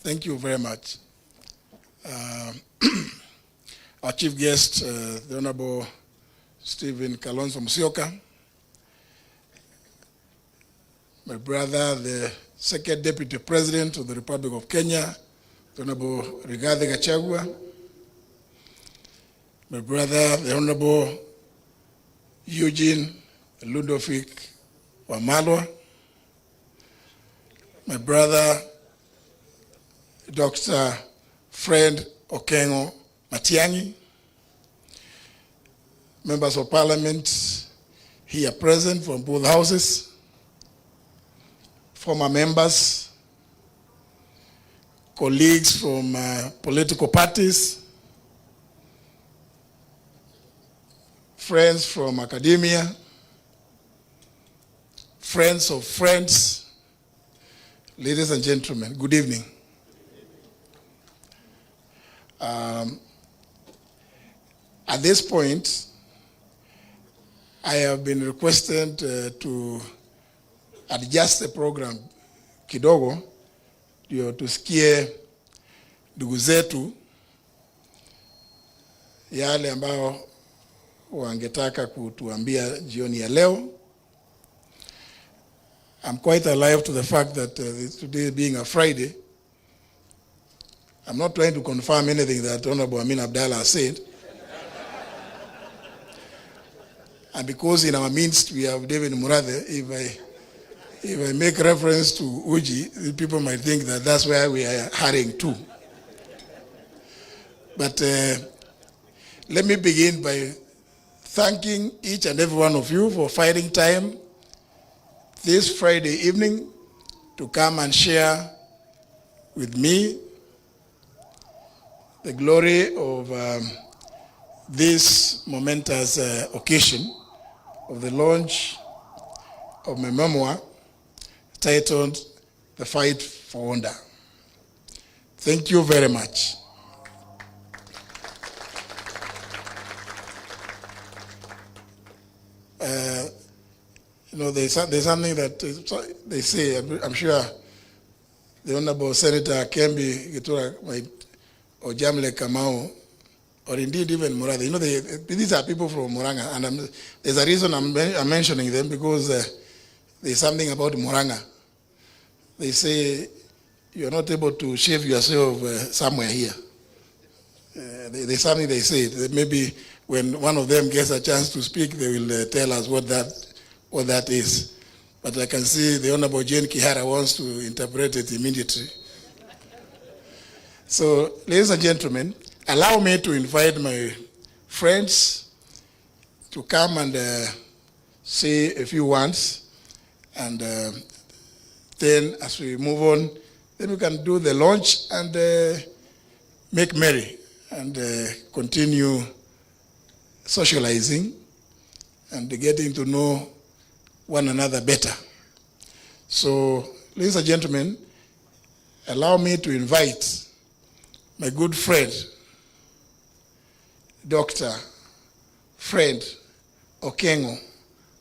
Thank you very much. Our chief guest, the Honorable Stephen Kalonzo Musyoka, my brother, the second Deputy President of the Republic of Kenya, the Honorable Gachagua, my brother, the Honorable Eugene Ludovic Wamalwa, my brother, Dr. Fred Okengo Matiang'i, members of parliament here present from both houses, former members, colleagues from political parties, friends from academia, friends of friends, ladies and gentlemen, good evening. At this point, I have been requested to adjust the program kidogo ndio tusikie ndugu zetu yale ambao wangetaka kutuambia jioni ya leo. I'm quite alive to the fact that today being a Friday, I'm not trying to confirm anything that Honorable Amin Abdallah said. And because in our midst we have David Murathe, if I make reference to Uji, people might think that that's where we are hurrying to. But let me begin by thanking each and every one of you for finding time this Friday evening to come and share with me the glory of this momentous occasion of the launch of my memoir titled The Fight for Wonder. Thank you very much. There's something that they say, I'm sure the Honorable Senator Kembi Gitura might, or Jamle Kamau, or indeed even Murathe. These are people from Muranga, and there's a reason I'm mentioning them, because there's something about Muranga. They say you're not able to shave yourself somewhere here. There's something they say. That maybe when one of them gets a chance to speak, they will tell us what that is. But I can see the Honorable Jane Kihara wants to interpret it immediately. So, ladies and gentlemen, allow me to invite my friends to come and say a few words, and then as we move on, then we can do the launch and make merry and continue socializing and getting to know one another better. So, ladies and gentlemen, allow me to invite my good friend, Dr. Fred Okengo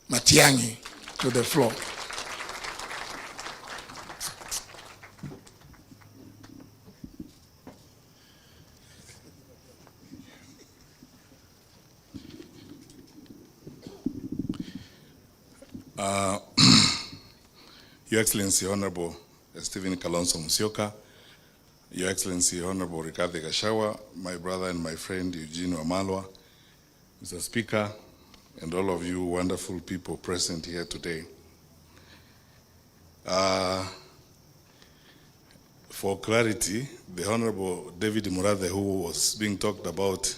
Matiang'i, to the floor. Your Excellency, Honorable Stephen Kalonzo Musyoka, Your Excellency, Honorable Rigathi Gachagua, my brother and my friend Eugene Wamalwa, Mr. Speaker, and all of you wonderful people present here today. For clarity, the Honorable David Murathe, who was being talked about,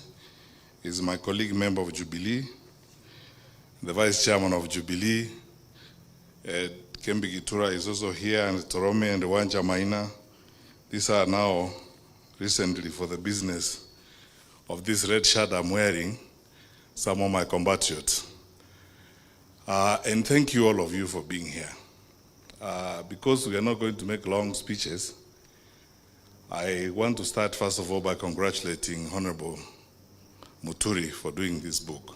is my colleague member of Jubilee, the Vice Chairman of Jubilee. Kembi Gitura is also here, and Torome and Wanja Maina. These are now recently, for the business of this red shirt I'm wearing, some of my compatriots. And thank you all of you for being here. Because we are not going to make long speeches, I want to start first of all by congratulating Honorable Muturi for doing this book.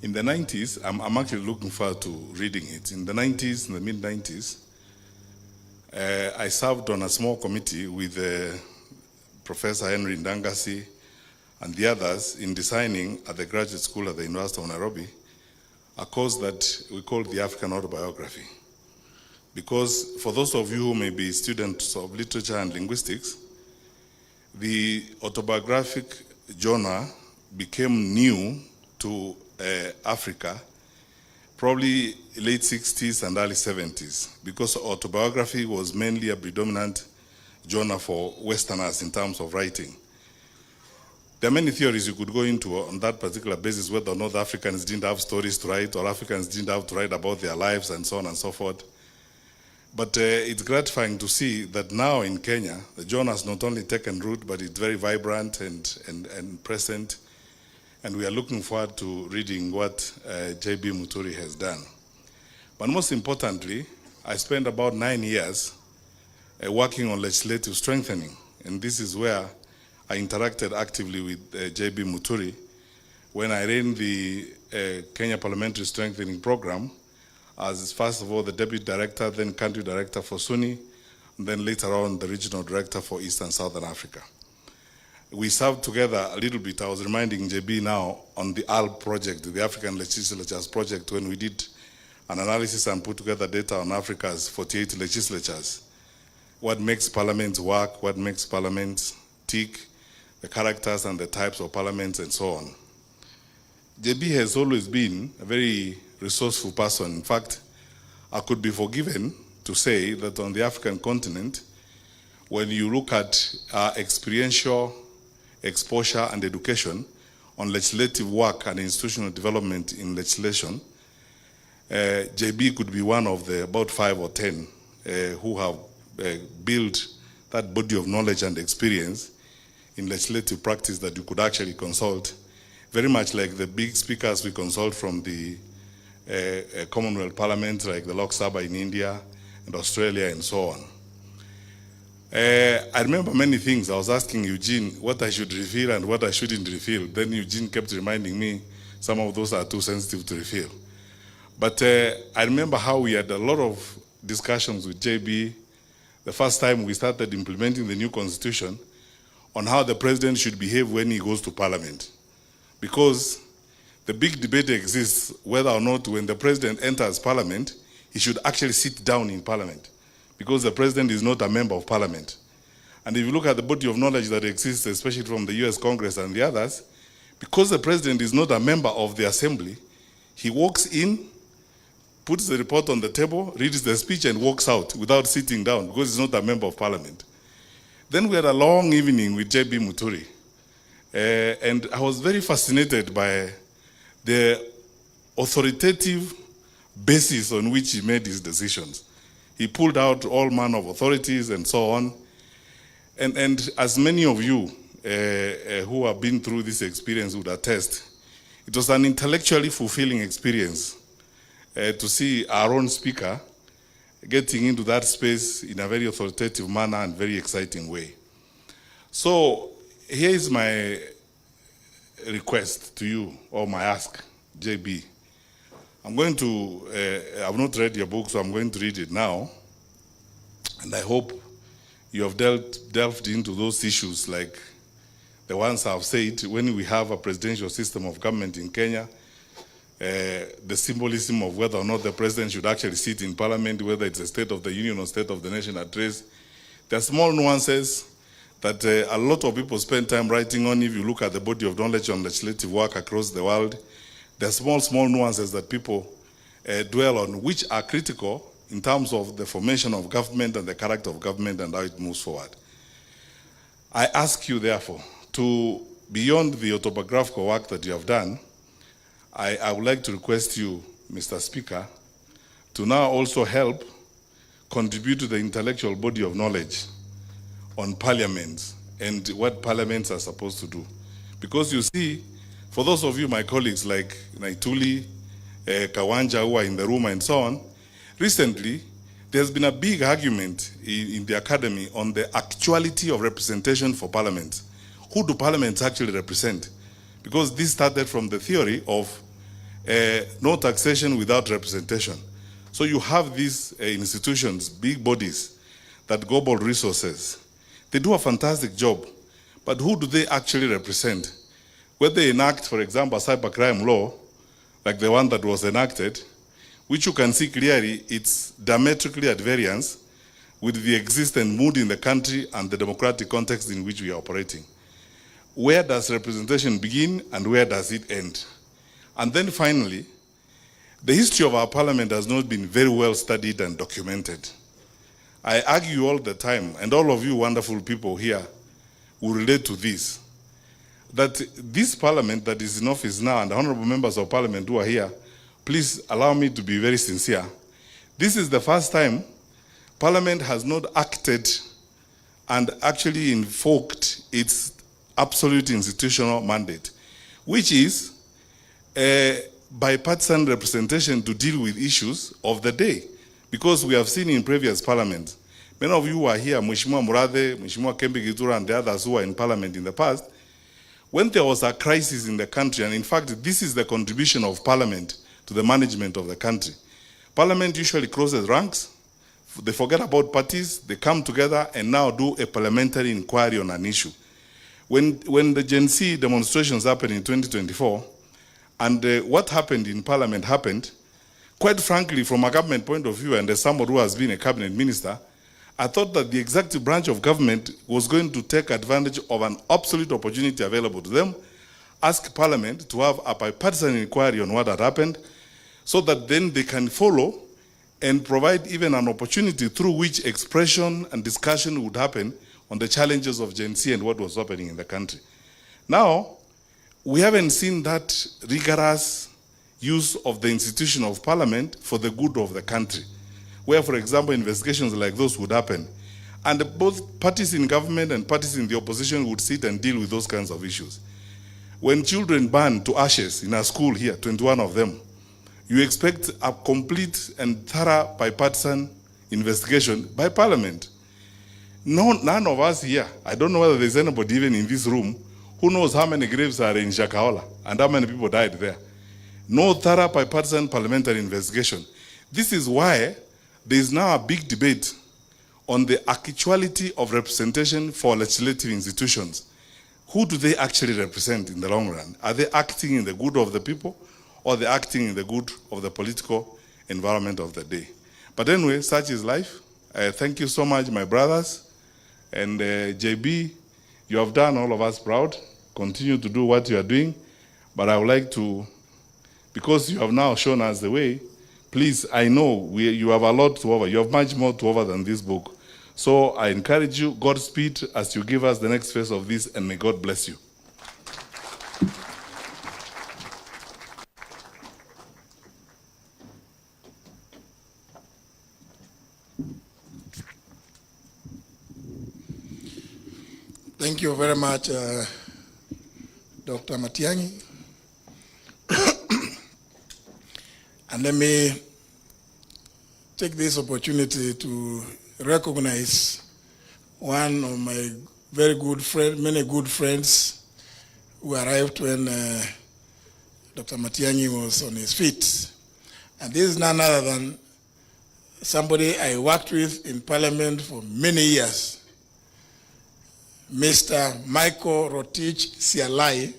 In the 90s, I'm actually looking forward to reading it. In the 90s, in the mid-90s, I served on a small committee with Professor Henry Ndangasi and the others in designing at the graduate school at the University of Nairobi a course that we call the African Autobiography. Because for those of you who may be students of literature and linguistics, the autobiographic genre became new to Africa probably late 60s and early 70s, because autobiography was mainly a predominant genre for Westerners in terms of writing. There are many theories you could go into on that particular basis, whether or not Africans didn't have stories to write or Africans didn't have to write about their lives and so on and so forth. But it's gratifying to see that now in Kenya, the genre has not only taken root, but it's very vibrant and present. And we are looking forward to reading what J.B. Muturi has done. But most importantly, I spent about 9 years working on legislative strengthening. And this is where I interacted actively with J.B. Muturi when I ran the Kenya Parliamentary Strengthening Program as, first of all, the Deputy Director, then Country Director for Sunni, and then later on the Regional Director for East and Southern Africa. We served together a little bit. I was reminding JB now on the ALP project, the African Legislatures project, when we did an analysis and put together data on Africa's 48 legislatures. What makes parliaments work, what makes parliaments tick, the characters and the types of parliaments and so on. JB has always been a very resourceful person. In fact, I could be forgiven to say that on the African continent, when you look at experiential exposure and education on legislative work and institutional development in legislation, JB could be one of the about 5 or 10 who have built that body of knowledge and experience in legislative practice that you could actually consult, very much like the big speakers we consult from the Commonwealth Parliament, like the Lok Sabha in India and Australia and so on. I remember many things. I was asking Eugene what I should reveal and what I shouldn't reveal. Then Eugene kept reminding me some of those are too sensitive to reveal. But I remember how we had a lot of discussions with JB the first time we started implementing the new constitution on how the president should behave when he goes to parliament. Because the big debate exists whether or not when the president enters parliament, he should actually sit down in parliament, because the president is not a member of parliament. And if you look at the body of knowledge that exists, especially from the US Congress and the others, because the president is not a member of the assembly, he walks in, puts the report on the table, reads the speech and walks out without sitting down because he's not a member of parliament. Then we had a long evening with J.B. Muturi. And I was very fascinated by the authoritative basis on which he made his decisions. He pulled out all manner of authorities and so on. And as many of you who have been through this experience would attest, it was an intellectually fulfilling experience to see our own speaker getting into that space in a very authoritative manner and very exciting way. So here is my request to you, or my ask, JB. I'm going to, I've not read your book, so I'm going to read it now. And I hope you have delved into those issues like the ones I've said. When we have a presidential system of government in Kenya, the symbolism of whether or not the president should actually sit in parliament, whether it's a State of the Union or State of the Nation address. There are small nuances that a lot of people spend time writing on. If you look at the body of knowledge on legislative work across the world, there are small nuances that people dwell on, which are critical in terms of the formation of government and the character of government and how it moves forward. I ask you, therefore, to, beyond the autobiographical work that you have done, I would like to request you, Mr. Speaker, to now also help contribute to the intellectual body of knowledge on parliaments and what parliaments are supposed to do. Because you see, for those of you, my colleagues like Naituli, Kawanja, who are in the room and so on, recently, there's been a big argument in the academy on the actuality of representation for parliaments. Who do parliaments actually represent? Because this started from the theory of no taxation without representation. So you have these institutions, big bodies, that global resources, they do a fantastic job, but who do they actually represent? When they enact, for example, a cybercrime law, like the one that was enacted, which you can see clearly, it's diametrically at variance with the existing mood in the country and the democratic context in which we are operating. Where does representation begin and where does it end? And then finally, the history of our parliament has not been very well studied and documented. I argue all the time, and all of you wonderful people here will relate to this, that this parliament that is in office now and the honorable members of parliament who are here, please allow me to be very sincere. This is the first time parliament has not acted and actually invoked its absolute institutional mandate, which is bipartisan representation to deal with issues of the day. Because we have seen in previous parliaments, many of you who are here, Mheshimiwa Murathe, Mheshimiwa Kembe Gitura, and the others who were in parliament in the past, when there was a crisis in the country, and in fact, this is the contribution of parliament to the management of the country. Parliament usually closes ranks, they forget about parties, they come together and now do a parliamentary inquiry on an issue. When the Gen Z demonstrations happened in 2024, and what happened in parliament happened, quite frankly, from a government point of view, and as somebody who has been a cabinet minister, I thought that the executive branch of government was going to take advantage of an absolute opportunity available to them, ask Parliament to have a bipartisan inquiry on what had happened, so that then they can follow and provide even an opportunity through which expression and discussion would happen on the challenges of Gen Z and what was happening in the country. Now, we haven't seen that rigorous use of the institution of Parliament for the good of the country, where, for example, investigations like those would happen. And both parties in government and parties in the opposition would sit and deal with those kinds of issues. When children burn to ashes in a school here, 21 of them, you expect a complete and thorough bipartisan investigation by Parliament. No, none of us here, I don't know whether there's anybody even in this room, who knows how many graves are in Shakahola and how many people died there. No thorough bipartisan parliamentary investigation. This is why there is now a big debate on the actuality of representation for legislative institutions. Who do they actually represent in the long run? Are they acting in the good of the people, or are they acting in the good of the political environment of the day? But anyway, such is life. Thank you so much, my brothers. And JB, you have done all of us proud. Continue to do what you are doing. But I would like to, because you have now shown us the way, please, I know you have a lot to offer. You have much more to offer than this book. So I encourage you, Godspeed, as you give us the next phase of this, and may God bless you. Thank you very much, Dr. Matiang'i. And let me take this opportunity to recognize one of my very good friends, many good friends who arrived when Dr. Matiang'i was on his feet. And this is none other than somebody I worked with in Parliament for many years, Mr. Michael Rotich Sialai,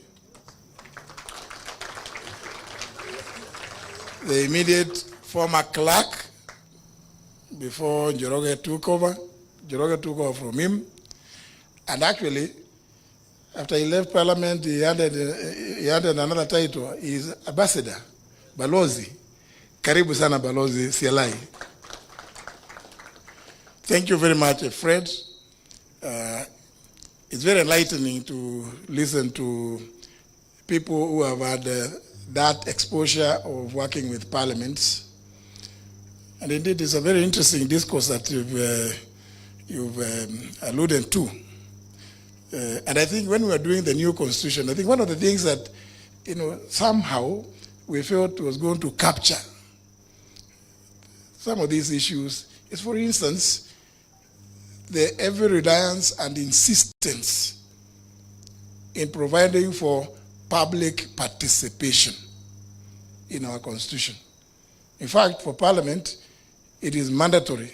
the immediate former clerk before Njoroge took over. Njoroge took over from him. And actually, after he left Parliament, he added another title. He's ambassador, Balozi. Karibu sana Balozi Sialai. Thank you very much, Fred. It's very enlightening to listen to people who have had that exposure of working with parliaments. And indeed, it's a very interesting discourse that you've alluded to. And I think when we were doing the new constitution, I think one of the things that, somehow we felt was going to capture some of these issues is, for instance, the heavy reliance and insistence in providing for public participation in our constitution. In fact, for Parliament, it is mandatory.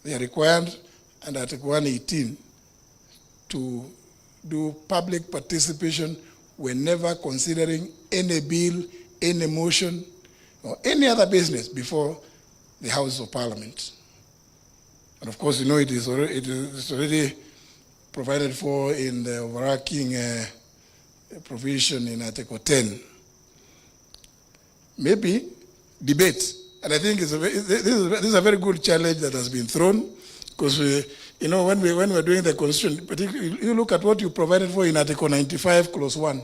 They are required under Article 118 to do public participation whenever considering any bill, any motion, or any other business before the House of Parliament. And of course, you know, it is already provided for in the overarching provision in Article 10. Maybe debate. And I think this is a very good challenge that has been thrown, because you know, when we're doing the constitution, particularly you look at what you provided for in Article 95, Clause 1,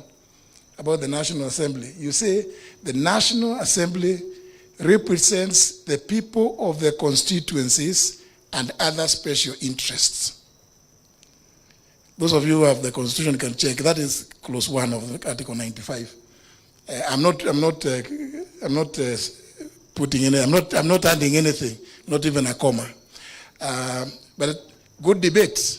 about the National Assembly. You say the National Assembly represents the people of the constituencies and other special interests. Those of you who have the Constitution can check. That is Clause 1 of Article 95. I'm not putting in. I'm not adding anything, not even a comma. But good debate.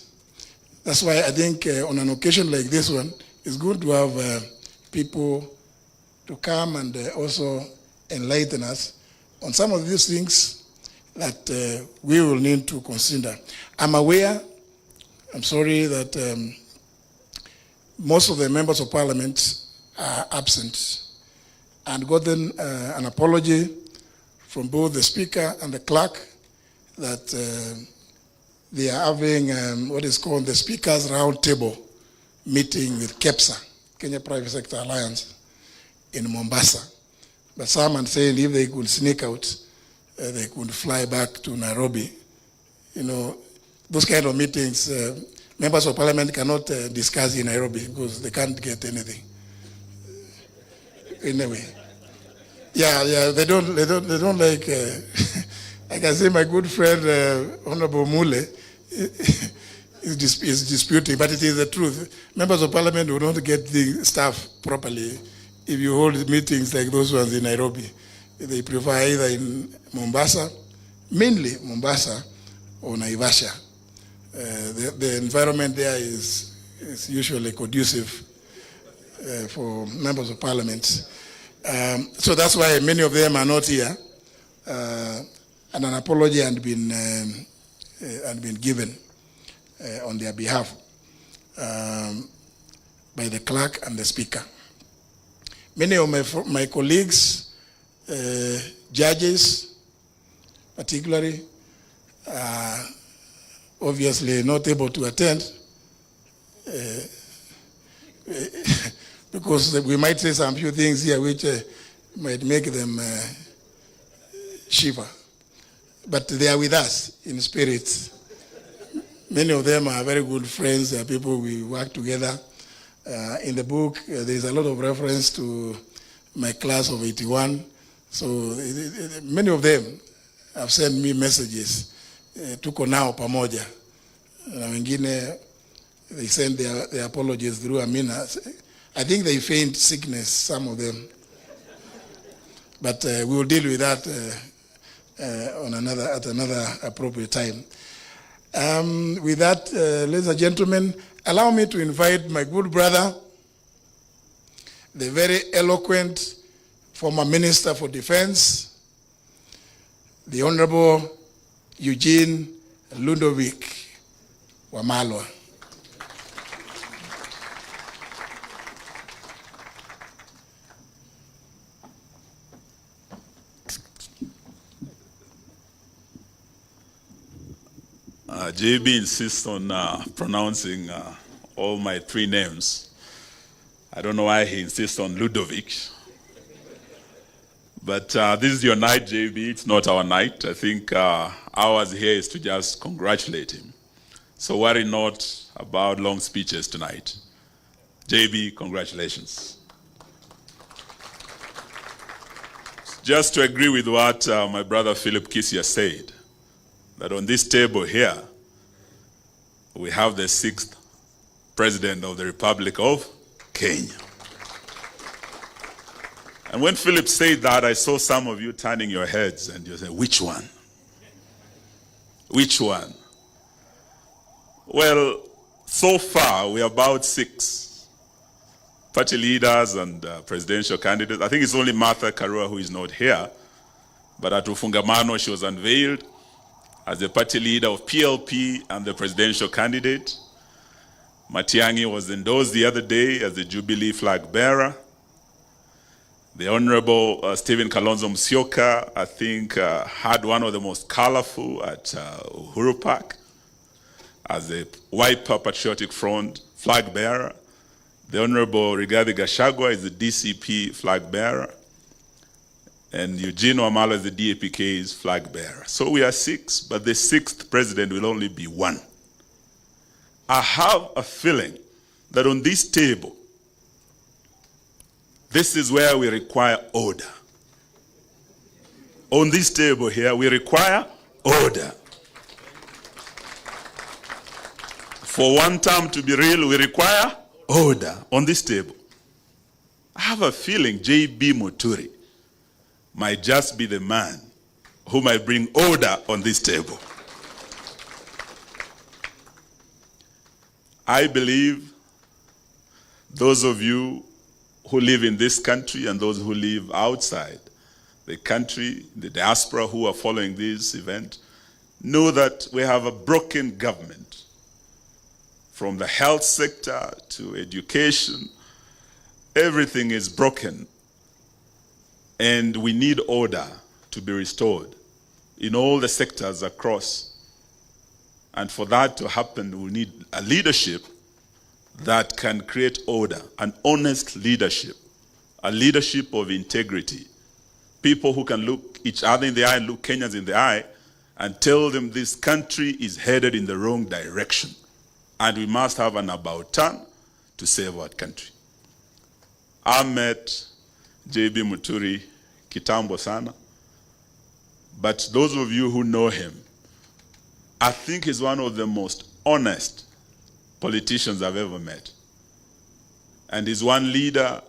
That's why I think on an occasion like this one, it's good to have people to come and also enlighten us on some of these things that we will need to consider. I'm aware, I'm sorry that most of the members of parliament are absent, and gotten an apology from both the speaker and the clerk that they are having what is called the Speakers Roundtable meeting with KEPSA, Kenya Private Sector Alliance, in Mombasa. But some are saying if they could sneak out, they could fly back to Nairobi. You know, those kind of meetings, members of parliament cannot discuss in Nairobi because they can't get anything. Anyway, yeah, they don't like. I can say my good friend Honorable Mule is disputing, but it is the truth. Members of parliament will not get the staff properly if you hold meetings like those ones in Nairobi. They prefer either in Mombasa, mainly Mombasa, or Naivasha. The environment there is usually conducive for members of parliament. So that's why many of them are not here. And an apology had been given on their behalf by the clerk and the speaker. Many of my colleagues, judges particularly, are obviously not able to attend because we might say some few things here which might make them shiver. But they are with us in spirit. Many of them are very good friends. They are people we work together. In the book, there is a lot of reference to my class of 81. So many of them have sent me messages. Tuko nao pamoja. Na wengine, they send their apologies through Amina. I think they feigned sickness, some of them. But we will deal with that at another appropriate time. With that, ladies and gentlemen, allow me to invite my good brother, the very eloquent former Minister for Defense, the Honorable Eugene Ludovic Wamalwa. JB insists on pronouncing all my three names. I don't know why he insists on Ludovic. But this is your night, JB. It's not our night. I think ours here is to just congratulate him. So worry not about long speeches tonight. JB, congratulations. Just to agree with what my brother Philip Kisia said, that on this table here, we have the 6th President of the Republic of Kenya. And when Philip said that, I saw some of you turning your heads and you said, which one? Which one? Well, so far, we are about 6 party leaders and presidential candidates. I think it's only Martha Karua who is not here. But at Ufungamano, she was unveiled. as the party leader of PLP and the presidential candidate. Matiang'i was endorsed the other day as the Jubilee flag bearer. The Honorable Stephen Kalonzo Musyoka, I think, had one of the most colorful at Uhuru Park as the Wiper Patriotic Front flag bearer. The Honorable Rigathi Gachagua is the DCP flag bearer. And Eugene Wamala is the DAPK's flag bearer. So we are 6, but the 6th president will only be 1. I have a feeling that on this table, this is where we require order. On this table here, we require order. For one term to be real, we require order on this table. I have a feeling J.B. Muturi might just be the man who might bring order on this table. I believe those of you who live in this country and those who live outside the country, the diaspora who are following this event, know that we have a broken government. From the health sector to education, everything is broken. And we need order to be restored in all the sectors across. And for that to happen, we need a leadership that can create order, an honest leadership, a leadership of integrity. People who can look each other in the eye, look Kenyans in the eye, and tell them this country is headed in the wrong direction. And we must have an about turn to save our country. I met J.B. Muturi kitambo sana, but those of you who know him, I think he's one of the most honest politicians I've ever met. And he's one leader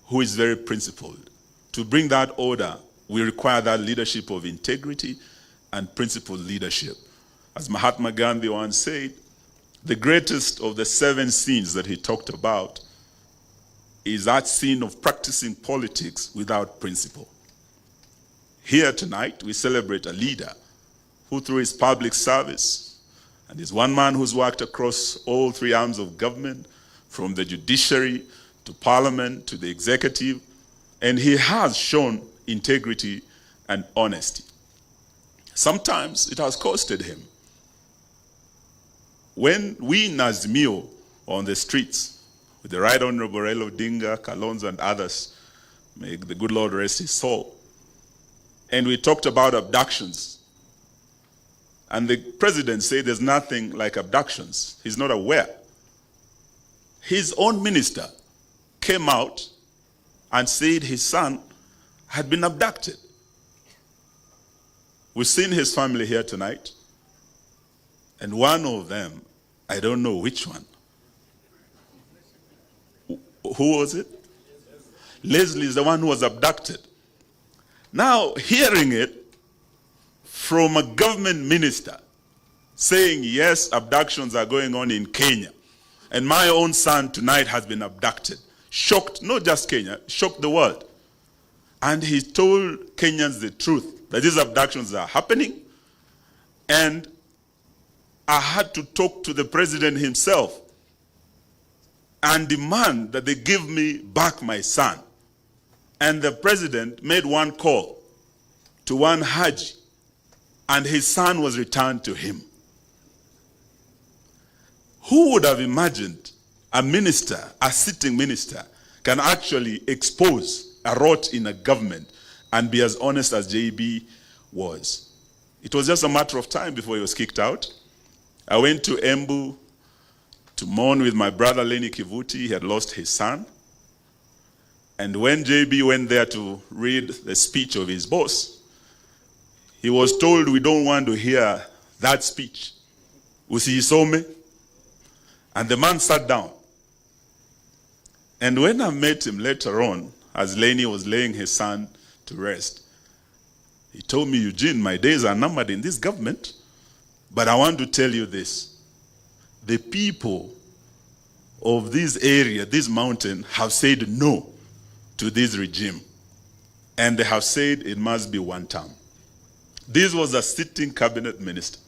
who is very principled. To bring that order, we require that leadership of integrity and principled leadership. As Mahatma Gandhi once said, the greatest of the 7 sins that he talked about is that sin of practicing politics without principle. Here tonight, we celebrate a leader who, through his public service, and is one man who's worked across all 3 arms of government, from the judiciary to parliament to the executive, and he has shown integrity and honesty. Sometimes it has costed him. When we in Azimio on the streets, with the Right Honorable Raila Odinga, Kalonzo, and others, may the good Lord rest his soul, and we talked about abductions, and the president said there's nothing like abductions. He's not aware. His own minister came out and said his son had been abducted. We've seen his family here tonight, and one of them, I don't know which one. Who was it? Leslie is the one who was abducted. Now, hearing it from a government minister saying, yes, abductions are going on in Kenya, and my own son tonight has been abducted, shocked not just Kenya, shocked the world. And he told Kenyans the truth, that these abductions are happening, and I had to talk to the president himself and demand that they give me back my son. And the president made one call to one Haji, and his son was returned to him. Who would have imagined a minister, a sitting minister, can actually expose a rot in a government and be as honest as JB was? It was just a matter of time before he was kicked out. I went to Embu to mourn with my brother Lenny Kivuti. He had lost his son. And when JB went there to read the speech of his boss, he was told, we don't want to hear that speech. Usisome. And the man sat down. And when I met him later on, as Lenny was laying his son to rest, he told me, Eugene, my days are numbered in this government, but I want to tell you this. The people of this area, this mountain, have said no to this regime. And they have said it must be one term. This was a sitting cabinet minister.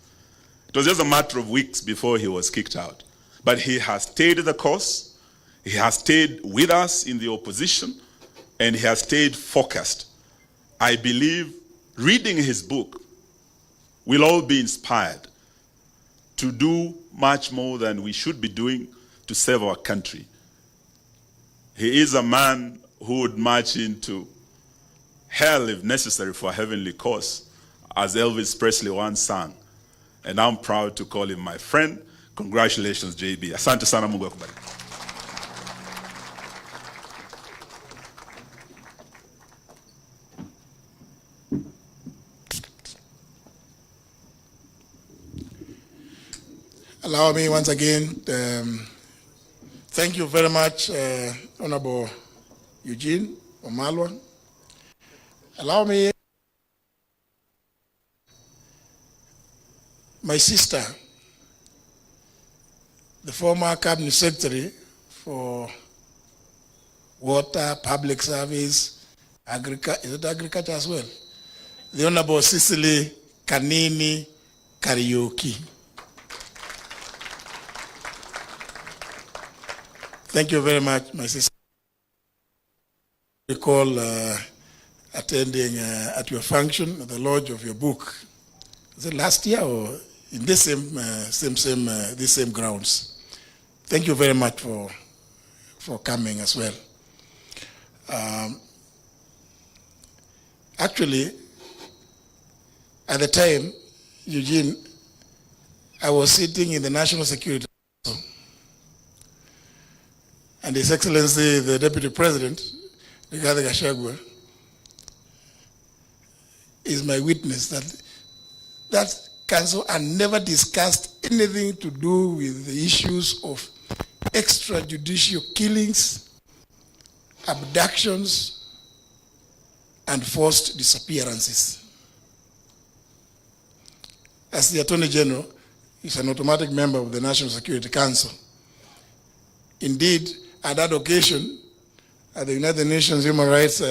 It was just a matter of weeks before he was kicked out. But he has stayed the course. He has stayed with us in the opposition, and he has stayed focused. I believe reading his book, we'll all be inspired to do much more than we should be doing to save our country. He is a man who would march into hell if necessary for a heavenly cause, as Elvis Presley once sang. And I'm proud to call him my friend. Congratulations, JB. Asante sana, Mungu akubariki. Allow me once again, thank you very much, Honorable Eugene Omalwa. Allow me, my sister, the former Cabinet Secretary for Water, Public Service, Agriculture as well, the Honorable Cicely Kanini Karaoke. Thank you very much, my sister. I recall attending at your function at the launch of your book. Was it last year or in this same grounds? Thank you very much for coming as well. Actually, at the time, Eugene, I was sitting in the National Security Council. And His Excellency, the Deputy President, Gachagua, is my witness that council had never discussed anything to do with the issues of extrajudicial killings, abductions, and forced disappearances. As the Attorney General, he's an automatic member of the National Security Council. Indeed, at that occasion, at the United Nations Human Rights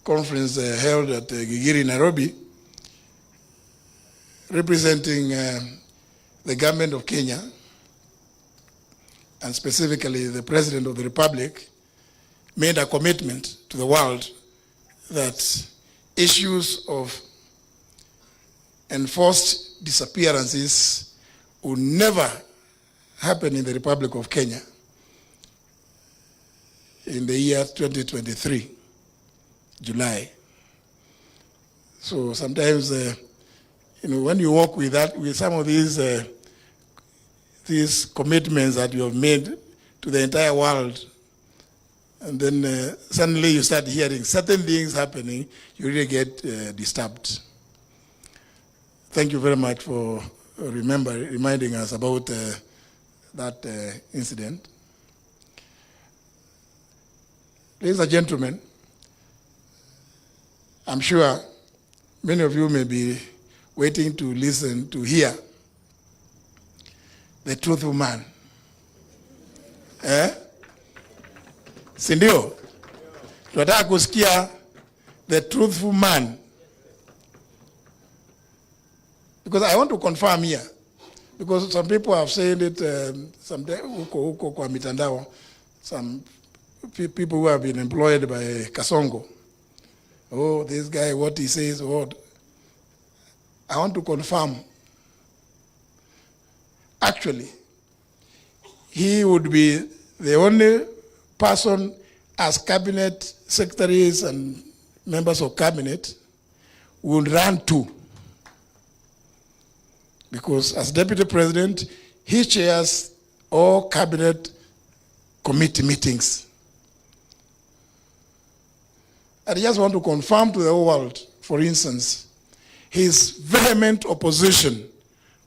Conference held at Gigiri, Nairobi, representing the government of Kenya, and specifically the President of the Republic, made a commitment to the world that issues of enforced disappearances would never happen in the Republic of Kenya in the year 2023, July. So sometimes, when you work with that, with some of these commitments that you have made to the entire world, and then suddenly you start hearing certain things happening, you really get disturbed. Thank you very much for reminding us about that incident. Ladies and gentlemen, I'm sure many of you may be waiting to listen, to hear the truthful man. Sindio? Tunataka kusikia the truthful man. Because I want to confirm here. Because some people have said it, some kwa mitandao, some people who have been employed by Kasongo. Oh, this guy, what he says, what? I want to confirm. Actually, he would be the only person as cabinet secretaries and members of cabinet would run to. Because as deputy president, he chairs all cabinet committee meetings. I just want to confirm to the whole world, for instance, his vehement opposition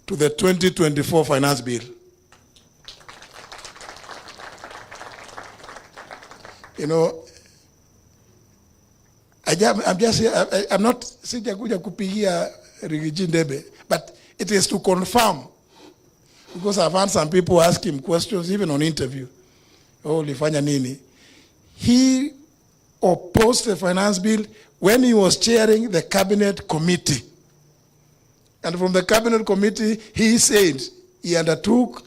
to the 2024 finance bill. I'm not sijakuja kupigia Rigiji Ndebe, but it is to confirm, because I've had some people ask him questions, even on interview. Oh, ulifanya nini? He opposed the finance bill when he was chairing the cabinet committee. And from the cabinet committee, he said he undertook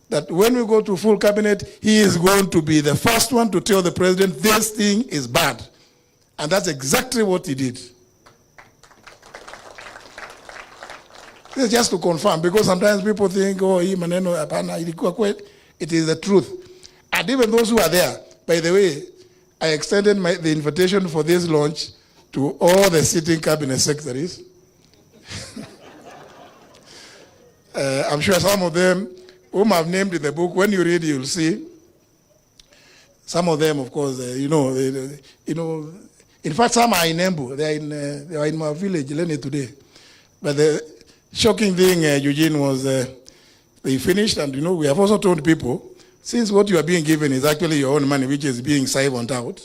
that when we go to full cabinet, he is going to be the first one to tell the president this thing is bad. And that's exactly what he did. This is just to confirm, because sometimes people think, oh, hii maneno hapana, ilikuwa kweli. It is the truth. And even those who are there, by the way, I extended the invitation for this launch to all the sitting cabinet secretaries. I'm sure some of them, whom I've named in the book, when you read, you'll see. Some of them, of course, in fact, some are in Embu. They are in my village, Lene, today. But the shocking thing, Eugene, was they finished, and we have also told people, since what you are being given is actually your own money, which is being siphoned out,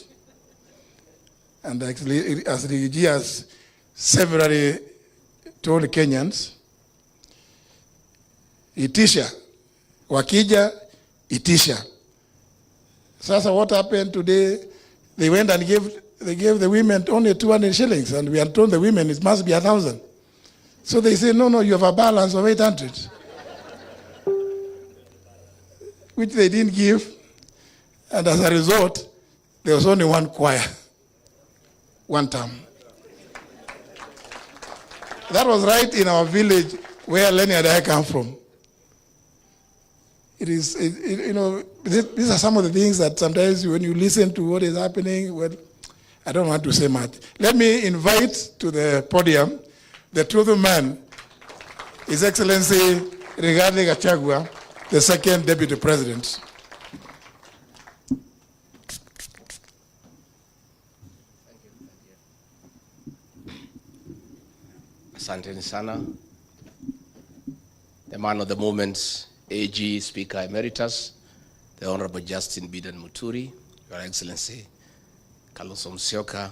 and actually, as the EG has severally told Kenyans, itisha, wakija, itisha. Sasa what happened today, they went and gave the women only 200 shillings, and we had told the women it must be 1,000. So they say, no, you have a balance of 800. Which they didn't give. And as a result, there was only one choir, one term. That was right in our village where Lenny and I come from. It is, these are some of the things that sometimes when you listen to what is happening, well, I don't want to say much. Let me invite to the podium the truth man, His Excellency Rigathi Gachagua, the second Deputy President. Asante sana. The man of the moment, AG Speaker Emeritus, the Honorable Justin Bidan Muturi, Your Excellency Kalonzo,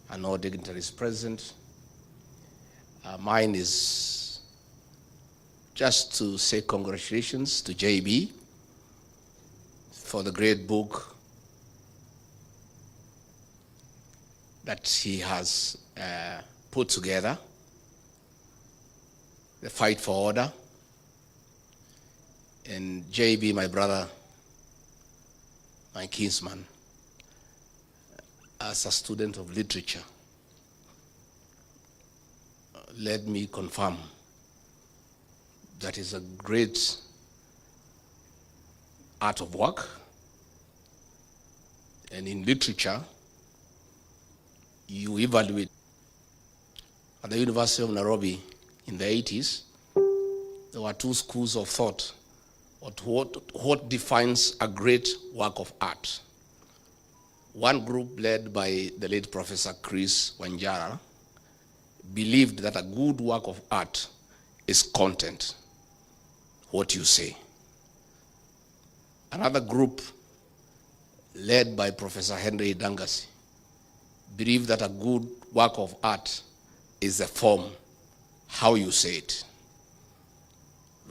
and all dignitaries present. Mine is just to say congratulations to JB for the great book that he has put together, The Fight for Order. And JB, my brother, my kinsman, as a student of literature, let me confirm that is a great art of work. And in literature, you evaluate. At the University of Nairobi in the 80s, there were two schools of thought on what defines a great work of art. One group led by the late Professor Chris Wanjara believed that a good work of art is content, what you say. Another group led by Professor Henry Dangasi believed that a good work of art is the form, how you say it.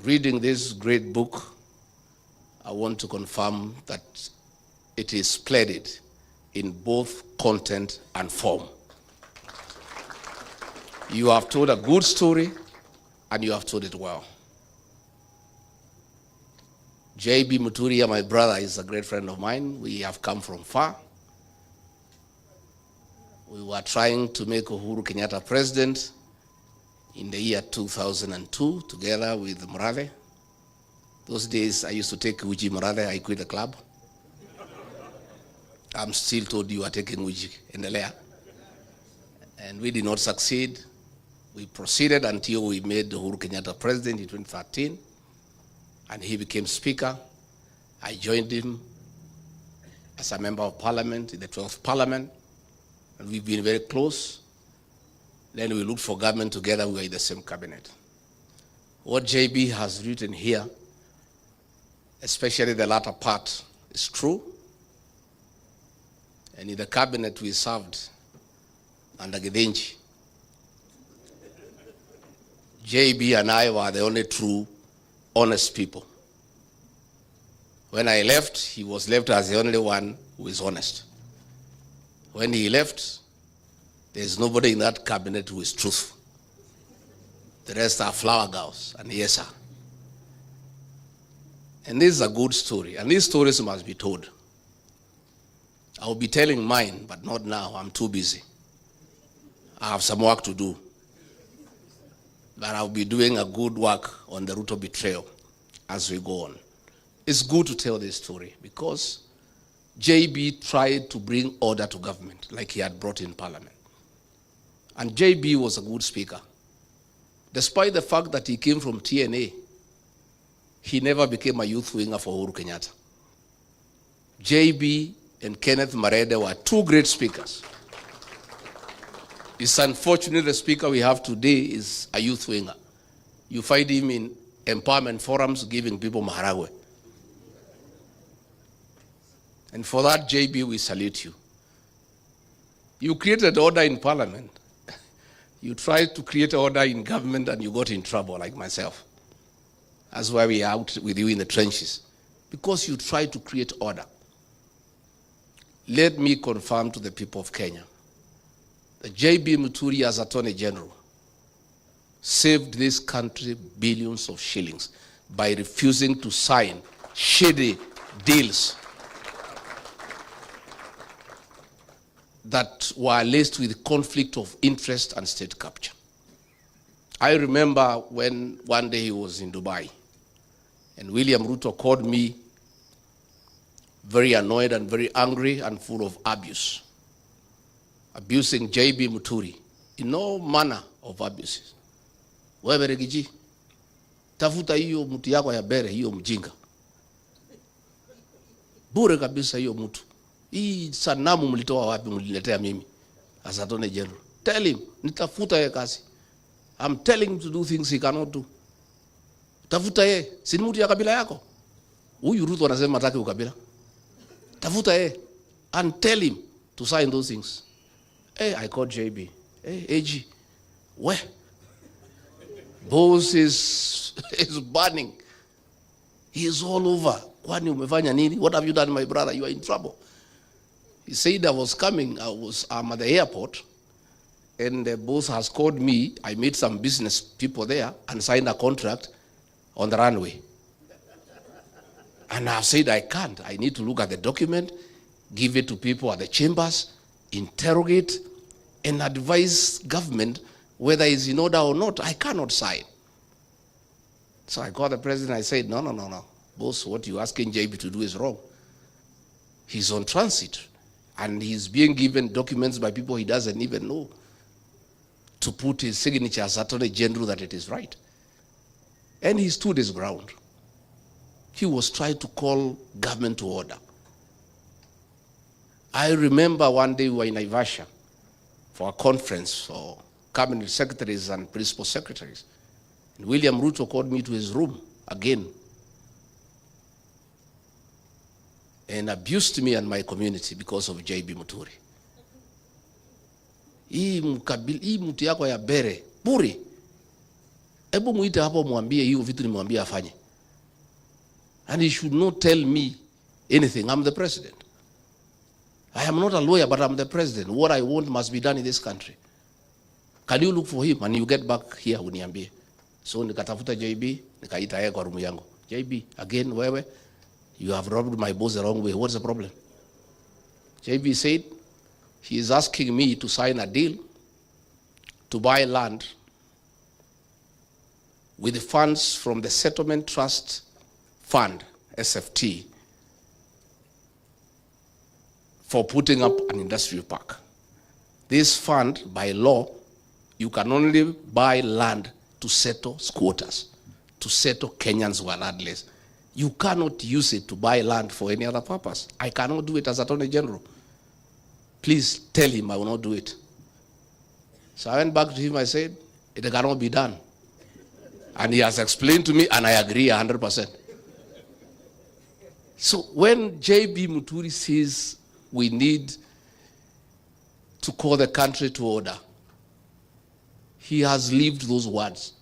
Reading this great book, I want to confirm that it is splendid in both content and form. You have told a good story, and you have told it well. JB Muturi, my brother, is a great friend of mine. We have come from far. We were trying to make Uhuru Kenyatta president in the year 2002, together with Murathe. Those days, I used to take Uji Murathe. I quit the club. I'm still told you are taking Uji in the layer. And we did not succeed. We proceeded until we made Uhuru Kenyatta president in 2013, and he became speaker. I joined him as a member of parliament in the 12th parliament, and we've been very close. Then we looked for government together. We were in the same cabinet. What JB has written here, especially the latter part, is true. And in the cabinet we served under Githinji, JB and I were the only true, honest people. When I left, he was left as the only one who is honest. When he left, there's nobody in that cabinet who is truthful. The rest are flower girls, and yes, sir. And this is a good story, and these stories must be told. I will be telling mine, but not now. I'm too busy. I have some work to do. But I'll be doing a good work on the route of betrayal as we go on. It's good to tell this story because JB tried to bring order to government like he had brought in parliament. And JB was a good speaker. Despite the fact that he came from TNA, he never became a youth winger for Uhuru Kenyatta. JB and Kenneth Marede were two great speakers. It's unfortunate the speaker we have today is a youth winger. You find him in empowerment forums giving people maharagwe. And for that, JB, we salute you. You created order in parliament. You tried to create order in government and you got in trouble, like myself. That's why we are out with you in the trenches. Because you tried to create order. Let me confirm to the people of Kenya that JB Muturi as Attorney General saved this country billions of shillings by refusing to sign shady deals that were laced with conflict of interest and state capture. I remember when one day he was in Dubai and William Ruto called me very annoyed and very angry and full of abuse, abusing JB Muturi in all manner of abuses. Wewe Regiji, tafuta hiyo mtu yako ya bere, hiyo mjinga. Bure kabisa hiyo mtu. Hii sanamu mlitoa wapi mliletea mimi as Attorney General? Tell him, nitafuta yeye kazi. I'm telling him to do things he cannot do. Tafuta yeye, si mtu ya kabila yako. Huyu Ruto anasema hataki ukabila. Tafuta yeye and tell him to sign those things. Hey, I called JB. Hey, AG, where? Boss is burning. He is all over. Kwani umefanya nini? What have you done, my brother? You are in trouble. He said I was coming. I'm at the airport, and the boss has called me. I met some business people there and signed a contract on the runway. And I've said I can't. I need to look at the document, give it to people at the chambers, interrogate, and advise government whether it's in order or not. I cannot sign. So I called the president. I said, no. Boss, what you're asking JB to do is wrong. He's on transit, and he's being given documents by people he doesn't even know to put his signature as Attorney General that it is right. And he stood his ground. He was trying to call government to order. I remember one day we were in Naivasha for a conference for cabinet secretaries and principal secretaries. And William Ruto called me to his room again and abused me and my community because of JB Muturi. Hii mtu yako ya bere, bure. Ebu muite hapo mwambie hiyo vitu nimwambie afanye. And he should not tell me anything. I'm the president. I am not a lawyer, but I'm the president. What I want must be done in this country. Can you look for him and you get back here uniambie? So nikatafuta JB, nikaita yeye kwa room yangu. JB, again wewe, you have robbed my boss the wrong way. What's the problem? JB said he is asking me to sign a deal to buy land with the funds from the Settlement Trust Fund, SFT, for putting up an industrial park. This fund, by law, you can only buy land to settle squatters, to settle Kenyans who are landless. You cannot use it to buy land for any other purpose. I cannot do it as Attorney General. Please tell him I will not do it. So I went back to him, I said, it cannot be done. And he has explained to me, and I agree 100%. So when JB Muturi says we need to call the country to order, he has lived those words.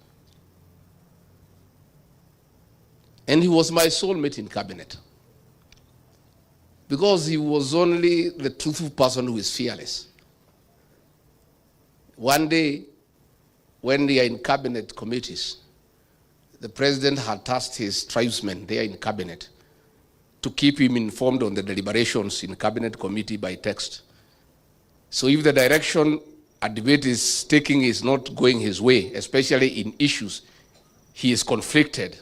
And he was my soulmate in cabinet. Because he was only the truthful person who is fearless. One day, when they are in cabinet committees, the president had tasked his tribesmen there in cabinet to keep him informed on the deliberations in cabinet committee by text. So if the direction a debate is taking is not going his way, especially in issues he is conflicted,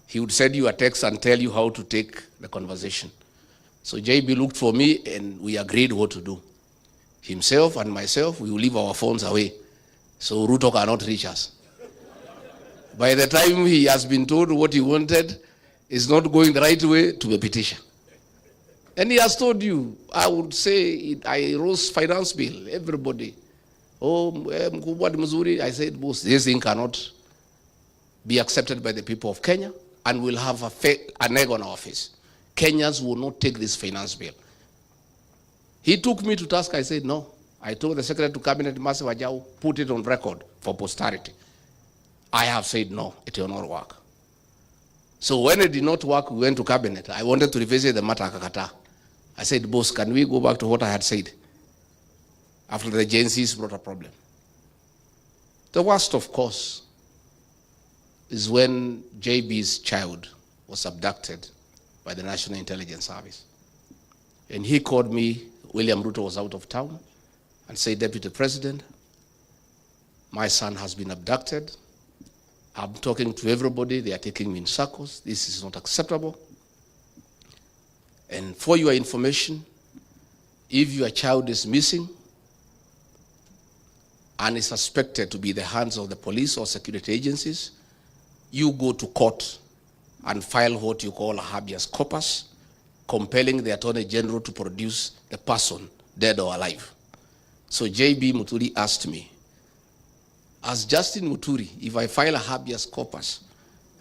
he would send you a text and tell you how to take the conversation. So JB looked for me and we agreed what to do. Himself and myself, we will leave our phones away so Ruto cannot reach us. By the time he has been told what he wanted is not going the right way, to the petition. And he has told you, I would say, I rose finance bill, everybody. Oh, Muturi, I said, boss, this thing cannot be accepted by the people of Kenya, and we'll have an egg on our face. Kenyans will not take this finance bill. He took me to task. I said, no. I told the Secretary to Cabinet, Massive Ajao, put it on record for posterity. I have said, no, it will not work. So when it did not work, we went to Cabinet. I wanted to revisit the matter, Kakata. I said, boss, can we go back to what I had said? After the agencies brought a problem. The worst, of course, is when JB's child was abducted by the National Intelligence Service. And he called me, William Ruto was out of town, and said, Deputy President, my son has been abducted. I'm talking to everybody. They are taking me in circles. This is not acceptable. And for your information, if your child is missing and is suspected to be in the hands of the police or security agencies, you go to court and file what you call a habeas corpus, compelling the Attorney General to produce the person, dead or alive. So JB Muturi asked me, as Justin Muturi, if I file a habeas corpus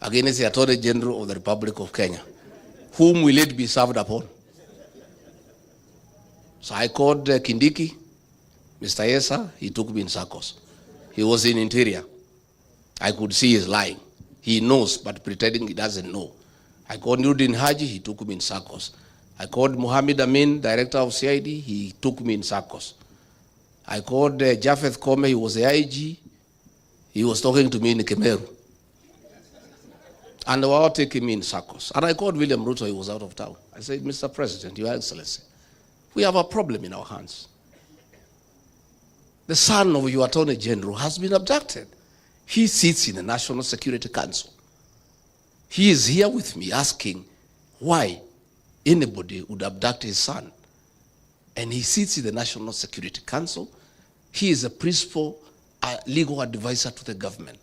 against the Attorney General of the Republic of Kenya, whom will it be served upon? So I called Kindiki, Mr. Yesa, he took me in circles. He was in Interior. I could see he's lying. He knows, but pretending he doesn't know. I called Nurdin Haji, he took me in circles. I called Mohammed Amin, director of CID, he took me in circles. I called Japheth Kome, he was the IG, he was talking to me in Kemeru. And they were all taking me in circles. And I called William Ruto, he was out of town. I said, Mr. President, Your Excellency, we have a problem in our hands. The son of your Attorney General has been abducted. He sits in the National Security Council. He is here with me asking why anybody would abduct his son. And he sits in the National Security Council. He is a principal legal advisor to the government.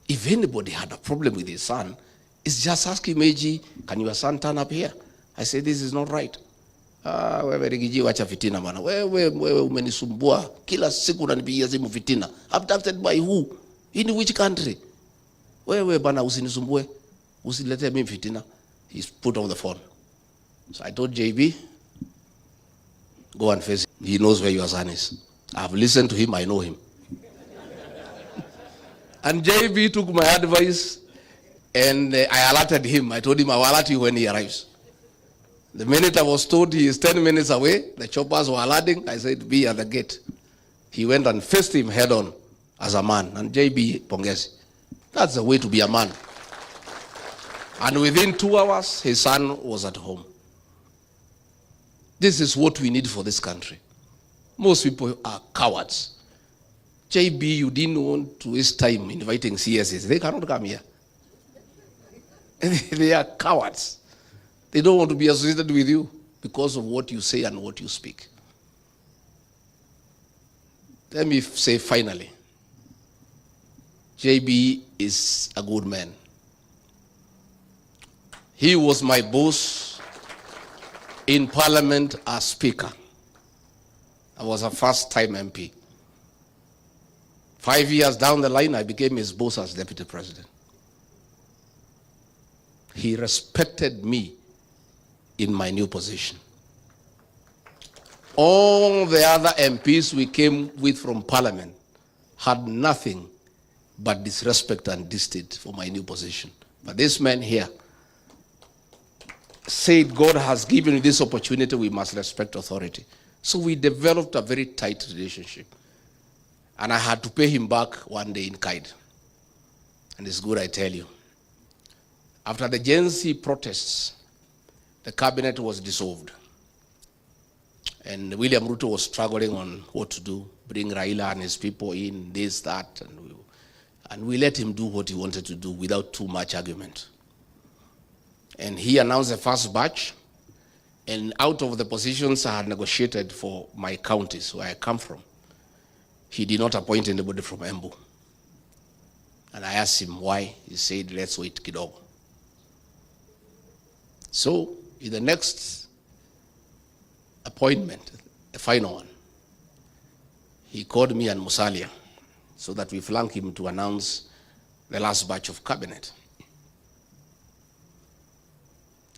If anybody had a problem with his son, it's just asking Meji, can your son turn up here? I say, this is not right. Wewe Rigiji wacha fitina bana. Wewe umenisumbua. Kila siku unanipigia simu fitina. Abducted by who? In which country? Wewe bana usinisumbue. Usilete mimi fitina. He's put on the phone. So I told JB, go and face him. He knows where your son is. I've listened to him, I know him. And JB took my advice and I alerted him. I told him I will alert you when he arrives. The minute I was told he is 10 minutes away, the choppers were alerting, I said, be at the gate. He went and faced him head on as a man. And JB Pongezi, that's the way to be a man. And within 2 hours, his son was at home. This is what we need for this country. Most people are cowards. JB, you didn't want to waste time inviting CSs. They cannot come here. They are cowards. They don't want to be associated with you because of what you say and what you speak. Let me say finally, JB is a good man. He was my boss in Parliament as Speaker. I was a first-time MP. 5 years down the line, I became his boss as Deputy President. He respected me in my new position. All the other MPs we came with from Parliament had nothing but disrespect and distaste for my new position. But this man here said, God has given you this opportunity, we must respect authority. So we developed a very tight relationship. And I had to pay him back one day in kind. And it's good, I tell you. After the Gen Z protests, the cabinet was dissolved. And William Ruto was struggling on what to do, bring Raila and his people in, this, that, and we let him do what he wanted to do without too much argument. And he announced the first batch, and out of the positions I had negotiated for my counties where I come from, he did not appoint anybody from Embu. And I asked him why. He said, let's wait kidogo. So, in the next appointment, the final one, he called me and Musalia so that we flank him to announce the last batch of cabinet.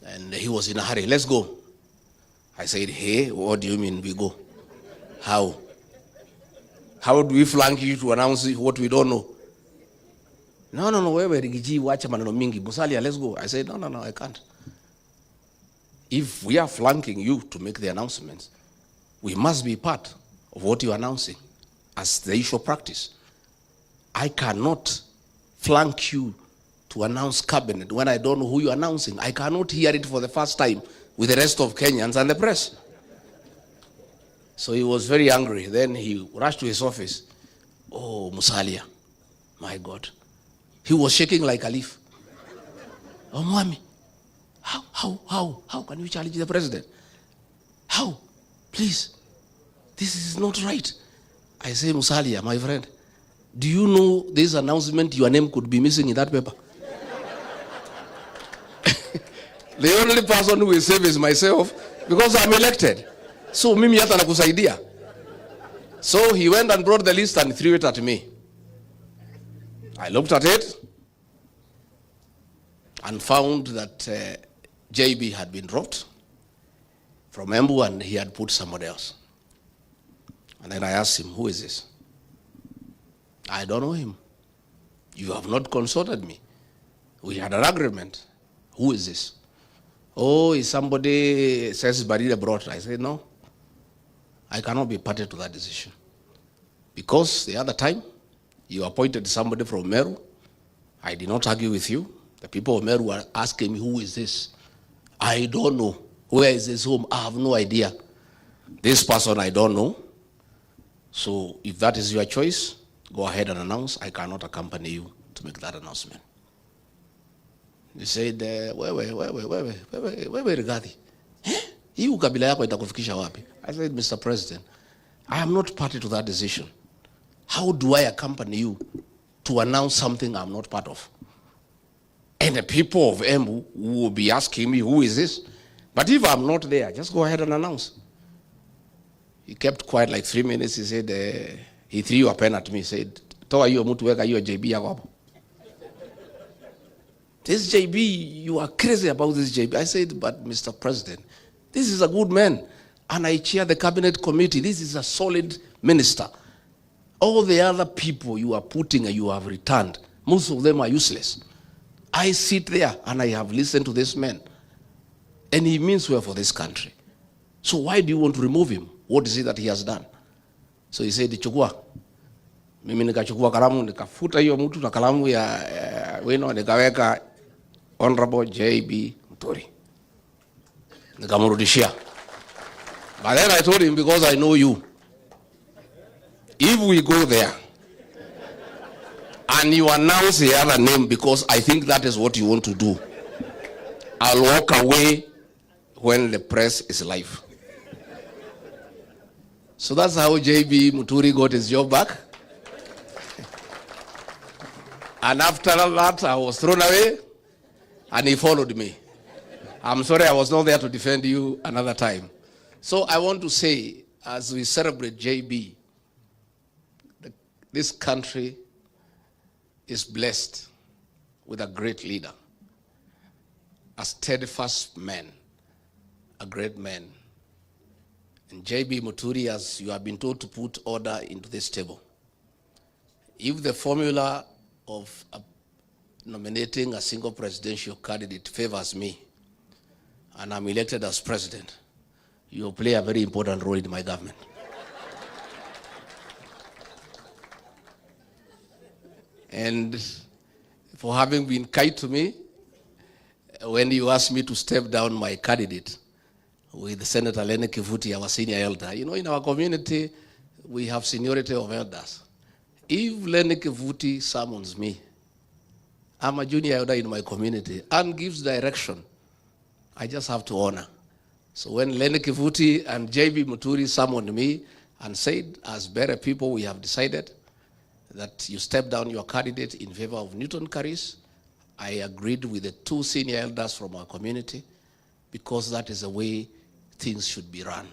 And he was in a hurry. Let's go. I said, hey, what do you mean we go? How? How do we flank you to announce what we don't know? No, wewe rigiji wacha maneno mingi. Musalia, let's go. I said, no, I can't. If we are flanking you to make the announcements, we must be part of what you're announcing as the usual practice. I cannot flank you to announce cabinet when I don't know who you're announcing. I cannot hear it for the first time with the rest of Kenyans and the press. So he was very angry. Then he rushed to his office. Oh, Musalia, my God. He was shaking like a leaf. Oh, Mwami, how can you challenge the president? How? Please, this is not right. I say, Musalia, my friend, do you know this announcement, your name could be missing in that paper? The only person who will save is myself because I'm elected. So mimi hata nakusaidia. So he went and brought the list and threw it at me. I looked at it and found that JB had been dropped from Embu and he had put somebody else. And then I asked him, who is this? I don't know him. You have not consulted me. We had an agreement. Who is this? Oh, is somebody says Barida brought. I said, no, I cannot be party to that decision. Because the other time, you appointed somebody from Meru. I did not argue with you. The people of Meru were asking me, who is this? I don't know. Where is this home? I have no idea. This person I don't know. So if that is your choice, go ahead and announce. I cannot accompany you to make that announcement. He said, wewe Rigathi, hii ukabila yako itakufikisha wapi? I said, Mr. President, I am not party to that decision. How do I accompany you to announce something I'm not part of? And the people of Embu will be asking me, who is this? But if I'm not there, just go ahead and announce. He kept quiet like 3 minutes. He said, he threw a pen at me. He said, toa hiyo mtu weka hiyo JB yako hapo. This JB, you are crazy about this JB. I said, but Mr. President, this is a good man. And I chair the cabinet committee. This is a solid minister. All the other people you are putting and you have returned, most of them are useless. I sit there and I have listened to this man. And he means well for this country. So why do you want to remove him? What is it that he has done? So he said, chukua. Mimi nikachukua kalamu, nikafuta hiyo mtu na kalamu ya wino, nikaweka Honorable JB Muturi. Nikamrudishia. But then I told him, because I know you, if we go there and you announce the other name because I think that is what you want to do, I'll walk away when the press is live. So that's how JB Muturi got his job back. And after that, I was thrown away, and he followed me. I'm sorry I was not there to defend you another time. So I want to say, as we celebrate JB, this country is blessed with a great leader, a steadfast man, a great man. And JB Muturi, as you have been told to put order into this table. If the formula of nominating a single presidential candidate favors me, and I'm elected as president, you will play a very important role in my government. and for having been kind to me when you asked me to step down my candidate with Senator Lene Kivuti, our senior elder. You know, in our community, we have seniority of elders. If Lene Kivuti summons me, I'm a junior elder in my community, and gives direction, I just have to honor. So when Lene Kivuti and JB Muturi summoned me and said, as better people, we have decided that you step down your candidate in favor of Newton Karis, I agreed with the two senior elders from our community, because that is the way things should be run.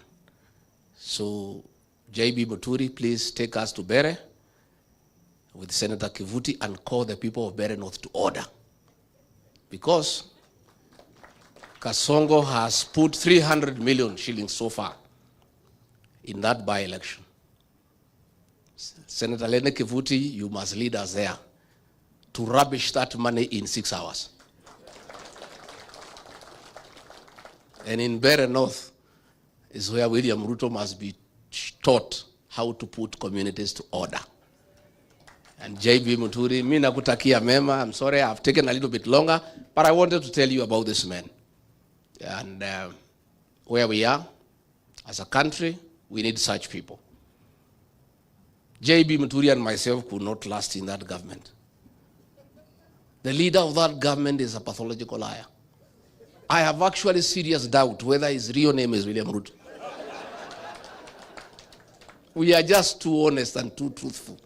So JB Muturi, please take us to Bere with Senator Kivuti and call the people of Bere North to order. Because Kasongo has put 300 million shillings so far in that by-election. Senator Lene Kivuti, you must lead us there to rubbish that money in 6 hours. And in Bere North is where William Ruto must be taught how to put communities to order. And JB Muturi, mi nakutakia mema. I'm sorry I've taken a little bit longer, but I wanted to tell you about this man. And where we are as a country, we need such people. JB Muturi and myself could not last in that government. The leader of that government is a pathological liar. I have actually serious doubt whether his real name is William Ruto. We are just too honest and too truthful.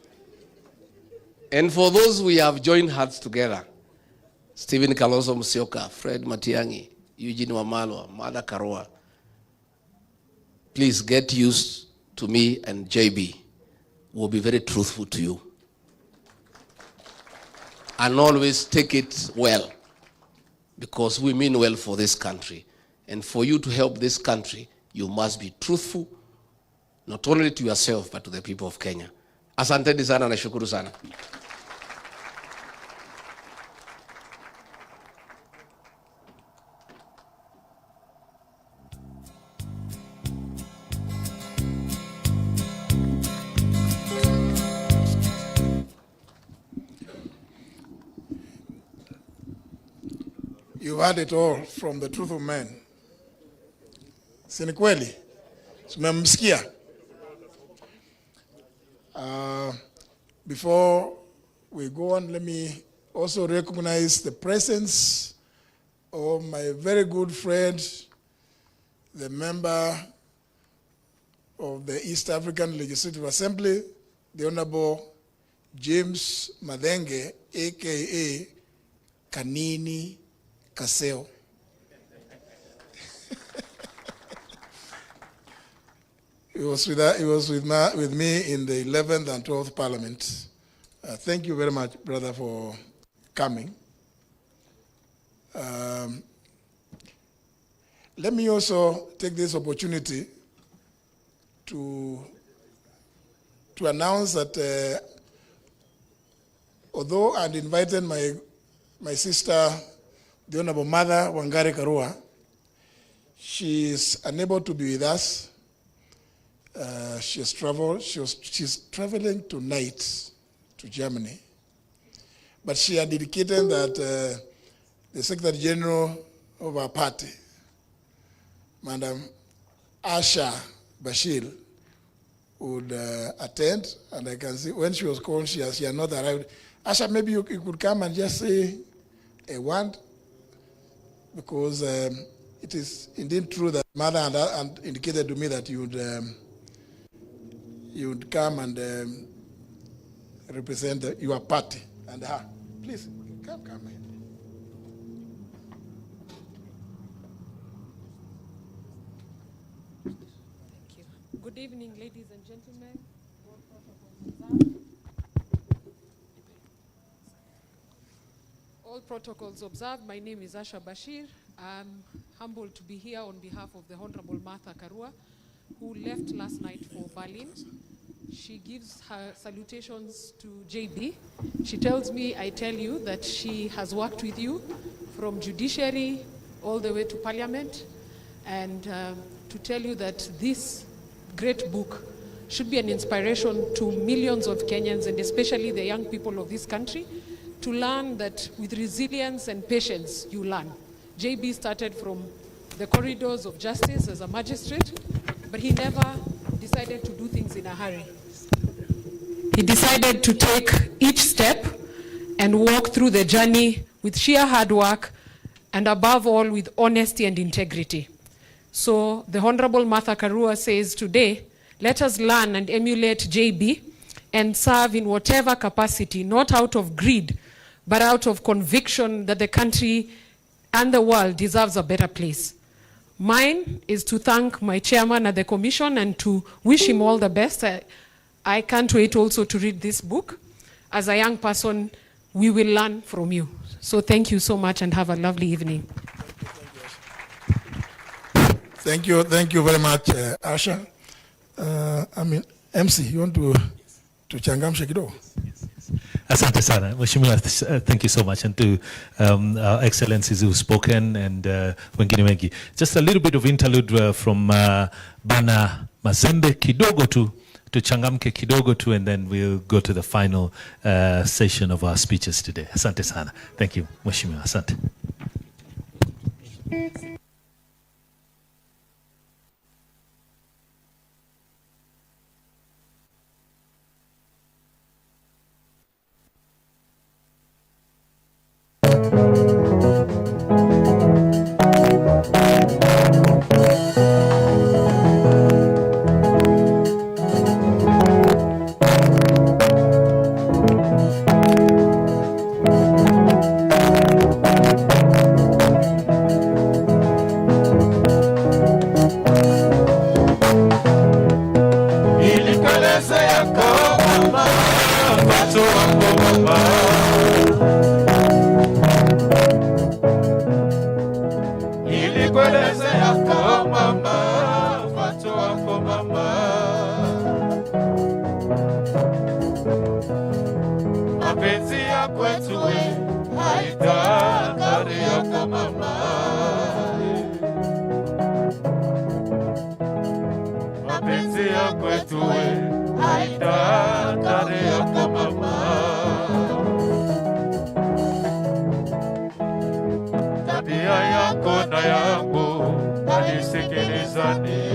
And for those we have joined hearts together, Stephen Kalonzo Musyoka, Fred Matiang'i, Eugene Wamalwa, Martha Karua, please get used to me, and JB will be very truthful to you. And always take it well, because we mean well for this country. And for you to help this country, you must be truthful, not only to yourself, but to the people of Kenya. Asanteni sana na shukuru sana. You've heard it all from the truthful man. Si ni kweli? Tumemsikia. Before we go on, let me also recognize the presence of my very good friend, the member of the East African Legislative Assembly, the Honorable James Madenge, aka Kanini Kaseo. He was with me in the 11th and 12th Parliament. Thank you very much, brother, for coming. Let me also take this opportunity to announce that although I'd invited my sister, the Honorable Mother Wangari Karua, she is unable to be with us. She has traveled. She's traveling tonight to Germany. But she had indicated that the Secretary General of our party, Madam Asha Bashir, would attend. And I can see when she was called, she had not arrived. Asha, maybe you could come and just say a word, because it is indeed true that Mother had indicated to me that you would come and represent your party and her. Please, come in. Thank you. Good evening, ladies and gentlemen. All protocols observed. My name is Asha Bashir. I'm humbled to be here on behalf of the Honorable Martha Karua, who left last night for Berlin. She gives her salutations to JB. She tells me, I tell you, that she has worked with you from judiciary all the way to parliament, and to tell you that this great book should be an inspiration to millions of Kenyans, and especially the young people of this country, to learn that with resilience and patience, you learn. JB started from the corridors of justice as a magistrate, but he never decided to do things in a hurry. He decided to take each step and walk through the journey with sheer hard work, and above all, with honesty and integrity. So the Honorable Martha Karua says today, let us learn and emulate JB and serve in whatever capacity, not out of greed, but out of conviction that the country and the world deserves a better place. Mine is to thank my chairman at the commission and to wish him all the best. I can't wait also to read this book. As a young person, we will learn from you. So thank you so much and have a lovely evening. Thank you very much, Asha. MC, you want to changamsha kidogo? Asante sana. Mheshimiwa, thank you so much. And to our excellencies who've spoken and wengine wengi. Just a little bit of interlude from Bana Mazembe kidogo tu, changamke kidogo tu, and then we'll go to the final session of our speeches today. Asante sana. Thank you, Mheshimiwa. Asante. Mapenzi ya kwetu haitangari yako mama. Mapenzi ya kwetu haitangari yako mama. Tabia yako na yangu halisikilizani.